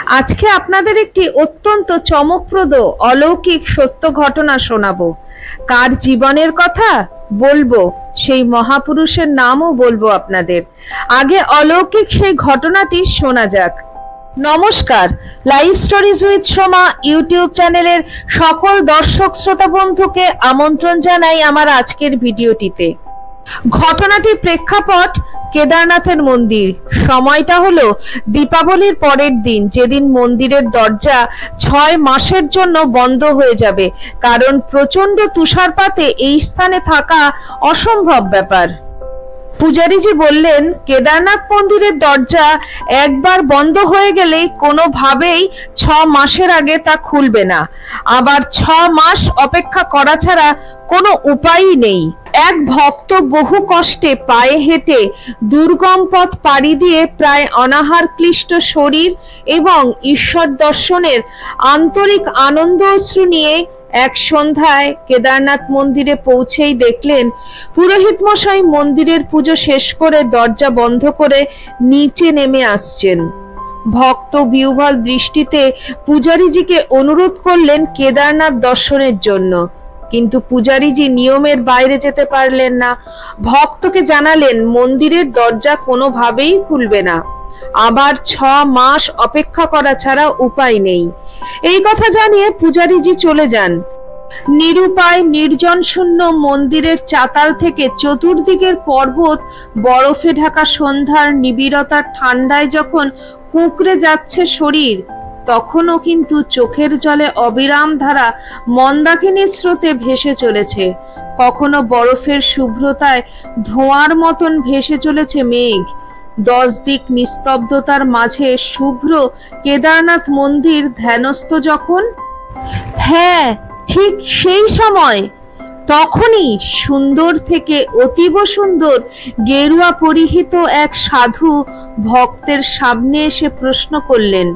আজকে আপনাদের একটি অত্যন্ত চমকপ্রদ অলৌকিক সত্য ঘটনা শোনাবো। কার জীবনের কথা বলবো, সেই মহাপুরুষের নামও বলবো আপনাদের। আগে অলৌকিক সেই ঘটনাটি শোনা যাক। নমস্কার, live stories with Soma YouTube চ্যানেলের সকল দর্শক শ্রোতা বন্ধুকে আমন্ত্রণ জানাই আমার আজকের ভিডিওটিতে। ঘটনাটির প্রেক্ষাপট কেদারনাথের মন্দির। সময়টা হলো দীপাবলির পরের দিন, যেদিন মন্দিরের দরজা 6 মাসের জন্য বন্ধ হয়ে যাবে, কারণ প্রচন্ড তুষারপাতে এই স্থানে থাকা অসম্ভব ব্যাপার। পূজারীজি বললেন, কেদারনাথ মন্দিরের দরজা একবার বন্ধ হয়ে গেলে কোনোভাবেই 6 মাসের আগে তা খুলবে না। আবার 6 মাস অপেক্ষা করা ছাড়া কোনো উপায়ই নেই। এক ভক্ত বহু কষ্টে পায়ে হেঁটে দুর্গম পথ পাড়ি দিয়ে প্রায় অনাহার ক্লিষ্ট শরীর এবং ঈশ্বর দর্শনের আন্তরিক আনন্দ অশ্রু নিয়ে এক সন্ধ্যায় কেদারনাথ মন্দিরে পৌঁছেই দেখলেন পুরোহিত মশাই মন্দিরের পুজো শেষ করে দরজা বন্ধ করে নিচে নেমে আসছেন। ভক্ত বিহ্বল দৃষ্টিতে পূজারীজিকে অনুরোধ করলেন কেদারনাথ দর্শনের জন্য, কিন্তু পূজারীজি নিয়মের বাইরে যেতে পারলেন না। ভক্তকে জানালেন মন্দিরের দরজা কোনোভাবেই খুলবে না, আবার 6 মাস অপেক্ষা করা ছাড়া উপায় নেই। এই কথা জানিয়ে পূজারীজি চলে যান। নিরুপায় নির্জন শূন্য মন্দিরের চাতাল থেকে চতুর্দিকের পর্বত বরফে ঢাকা সন্ধ্যার নিবিড়তার ঠান্ডায় যখন কুঁকড়ে যাচ্ছে শরীর, তখনও কিন্তু চোখের জলে অবিরাম ধারা মন্দাকিনীর স্রোতে ভেসে চলেছে। কখনো বরফের শুভ্রতায় ধোঁয়ার মতন ভেসে চলেছে মেঘ। 10 দিক নিস্তব্ধতার মাঝে শুভ্র কেদারনাথ মন্দির ধ্যানস্থ যখন, হ্যাঁ ঠিক সেই সময়, তখনই সুন্দর থেকে অতীব সুন্দর গেরুয়া পরিহিত এক সাধু ভক্তের সামনে এসে প্রশ্ন করলেন,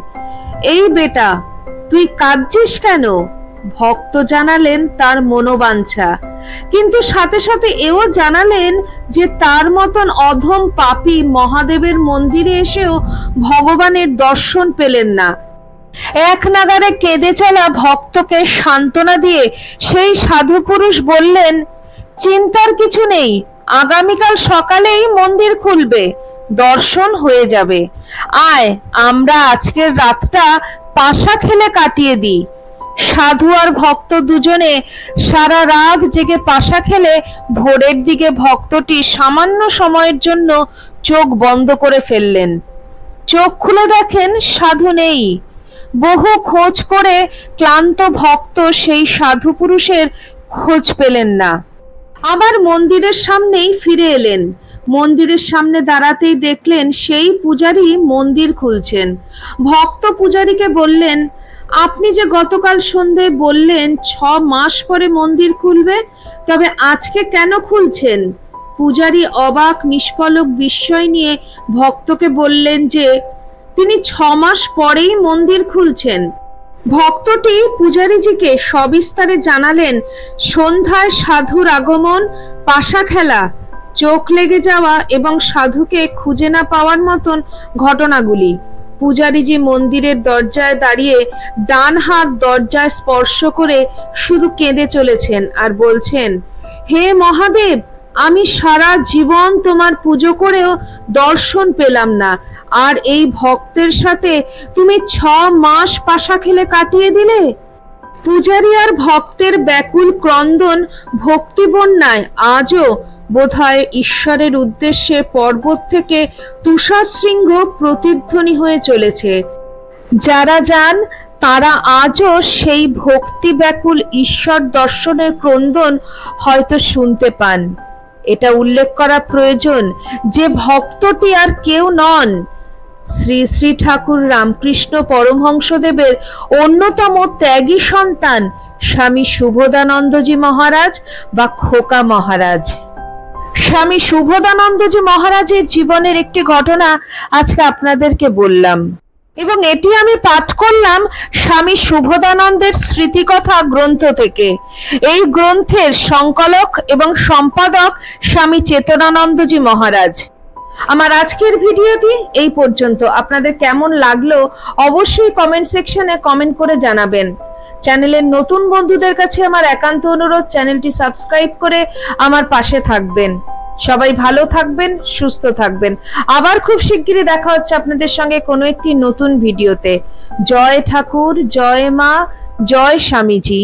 এই বেটা, তুই কাঁদছিস কেন? ভক্ত জানালেন তার মনোবাঞ্ছা, কিন্তু সাথে সাথে এও জানালেন যে তার মতন অধম পাপী মহাদেবের মন্দিরে এসেও ভগবানের দর্শন পেলেন না। এক নাগারে কেঁদে চলা ভক্তকে সান্ত্বনা দিয়ে সেই সাধু পুরুষ বললেন, চিন্তার কিছু নেই, আগামীকাল সকালেই মন্দির খুলবে, দর্শন হয়ে যাবে। আয়, আমরা আজকের রাতটা পাশা খেলে কাটিয়ে দিই। সাধু আর ভক্ত দুজনে সারা রাত জেগে পাশা খেলে ভোরের দিকে ভক্তটি সামান্য সময়ের জন্য চোখ বন্ধ করে ফেললেন। চোখ খুলে দেখেন সাধু নেই। বহু খোঁজ করে ক্লান্ত ভক্ত সেই সাধু পুরুষের খোঁজ পেলেন না। আবার মন্দিরের সামনেই ফিরে এলেন। মন্দিরের সামনে দাঁড়াতেই দেখলেন সেই পূজারী মন্দির খুলছেন। ভক্ত পূজারীকে বললেন, আপনি যে গতকাল সন্ধ্যায় বললেন 6 মাস পরে মন্দির খুলবে, তবে আজকে কেন খুলছেন? পূজারী অবাক নিষ্পলক বিস্ময় নিয়ে ভক্তকে বললেন যে তিনি 6 মাস পরেই মন্দির খুলছেন। ভক্তটি পূজারীজিকে সবিস্তারে জানালেন সন্ধ্যায় সাধুর আগমন, পাশা খেলা, চোখ লেগে যাওয়া এবং সাধুকে খুঁজে না পাওয়ার মতন ঘটনাগুলি। পূজারীজি মন্দিরের দরজায় দাঁড়িয়ে ডান হাত দরজায় স্পর্শ করে শুধু কেঁদে চলেছেন আর বলছেন, হে মহাদেব, আমি সারা জীবন তোমার পুজো করেও দর্শন পেলাম না, আর এই ভক্তের সাথে তুমি 6 মাস পাশা খেলে কাটিয়ে দিলে। পূজারী আর ভক্তের ব্যাকুল ক্রন্দন ভক্তি বন্যায় আজও বোধহয় ঈশ্বরের উদ্দেশ্যে পর্বত থেকে তুষার শৃঙ্গ প্রতিধ্বনি হয়ে চলেছে। যারা যান তারা আজও সেই ভক্তি ব্যাকুল ঈশ্বর দর্শনের ক্রন্দন হয়তো শুনতে পান। এটা উল্লেখ করা প্রয়োজন যে ভক্তটি আর কেউ নন, শ্রী শ্রী ঠাকুর রামকৃষ্ণ পরমহংসদেবের অন্যতম ত্যাগী সন্তান স্বামী শুভদানন্দজি মহারাজ বা খোকা মহারাজ। স্বামী শুভদানন্দজি মহারাজের জীবনের একটি ঘটনা আজকে আপনাদেরকে বললাম, এবং এটি আমি পাঠ করলাম স্বামী শুভদানন্দের স্মৃতিকথা গ্রন্থ থেকে। এই গ্রন্থের সংকলক এবং সম্পাদক স্বামী চেতনানন্দজি মহারাজ। আমার আজকের ভিডিওটি এই পর্যন্ত। আপনাদের কেমন লাগলো অবশ্যই কমেন্ট সেকশনে কমেন্ট করে জানাবেন। চ্যানেলের নতুন বন্ধুদের কাছে আমার একান্ত অনুরোধ, চ্যানেলটি সাবস্ক্রাইব করে আমার পাশে থাকবেন। সবাই ভালো থাকবেন, সুস্থ থাকবেন। আবার খুব শিগগিরই দেখা হচ্ছে আপনাদের সঙ্গে কোনো একটি নতুন ভিডিওতে। জয় ঠাকুর, জয় মা, জয় স্বামীজি।